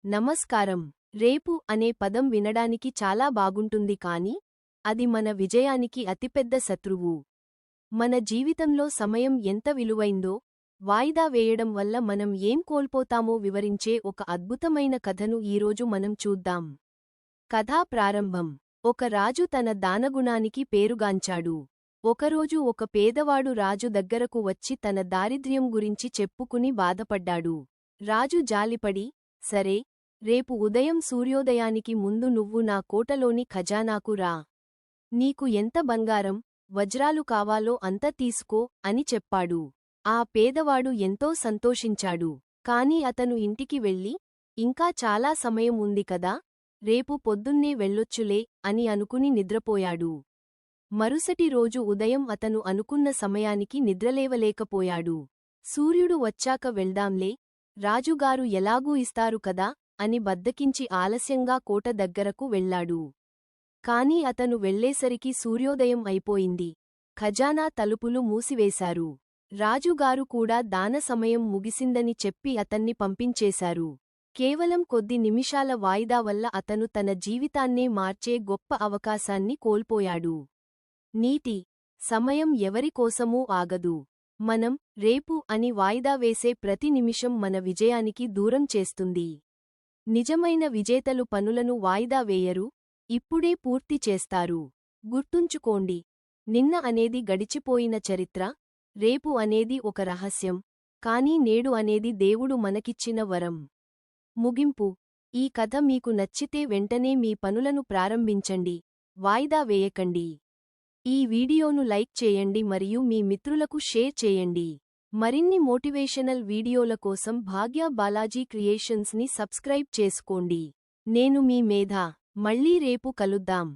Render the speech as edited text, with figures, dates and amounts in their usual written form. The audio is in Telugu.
నమస్కారం. రేపు అనే పదం వినడానికి చాలా బాగుంటుంది కానీ అది మన విజయానికి అతిపెద్ద శత్రువు. మన జీవితంలో సమయం ఎంత విలువైందో వాయిదా వేయడం వల్ల మనం ఏం కోల్పోతామో వివరించే ఒక అద్భుతమైన కథను ఈరోజు మనం చూద్దాం. కథా ప్రారంభం. ఒక రాజు తన దానగుణానికి పేరుగాంచాడు. ఒకరోజు ఒక పేదవాడు రాజు దగ్గరకు వచ్చి తన దారిద్ర్యం గురించి చెప్పుకుని బాధపడ్డాడు. రాజు జాలిపడి, సరే, రేపు ఉదయం సూర్యోదయానికి ముందు నువ్వు నా కోటలోని ఖజానాకు రా. నీకు ఎంత బంగారం, వజ్రాలు కావాలో అంత తీసుకో అని చెప్పాడు. ఆ పేదవాడు ఎంతో సంతోషించాడు. కాని అతను ఇంటికి వెళ్ళి, ఇంకా చాలా సమయం ఉంది కదా, రేపు పొద్దున్నే వెళ్ళొచ్చులే అని అనుకుని నిద్రపోయాడు. మరుసటి రోజు ఉదయం అతను అనుకున్న సమయానికి నిద్రలేవలేకపోయాడు. సూర్యుడు వచ్చాక వెళ్దాంలే, రాజుగారు ఎలాగూ ఇస్తారు కదా అని బద్దకించి ఆలస్యంగా కోట దగ్గరకు వెళ్లాడు. కాని అతను వెళ్లేసరికి సూర్యోదయం అయిపోయింది. ఖజానా తలుపులు మూసివేశారు. రాజుగారు కూడా దాన సమయం ముగిసిందని చెప్పి అతన్ని పంపించేశారు. కేవలం కొద్ది నిమిషాల వాయిదా వల్ల అతను తన జీవితాన్నే మార్చే గొప్ప అవకాశాన్ని కోల్పోయాడు. నీతి: సమయం ఎవరికోసమూ ఆగదు. మనం రేపు అని వాయిదా వేసే ప్రతి నిమిషం మన విజయానికి దూరం చేస్తుంది. నిజమైన విజేతలు పనులను వాయిదా వేయరు, ఇప్పుడే పూర్తి చేస్తారు. గుర్తుంచుకోండి, నిన్న అనేది గడిచిపోయిన చరిత్ర, రేపు అనేది ఒక రహస్యం, కానీ నేడు అనేది దేవుడు మనకిచ్చిన వరం. ముగింపు: ఈ కథ మీకు నచ్చితే వెంటనే మీ పనులను ప్రారంభించండి, వాయిదా వేయకండి. ఈ వీడియోను లైక్ చేయండి మరియు మీ మిత్రులకు షేర్ చేయండి. మరిన్ని మోటివేషనల్ వీడియోల కోసం భాగ్య బాలాజీ క్రియేషన్స్ ని సబ్స్క్రైబ్ చేసుకోండి. నేను మీ మేధా. మళ్ళీ రేపు కలుద్దాం.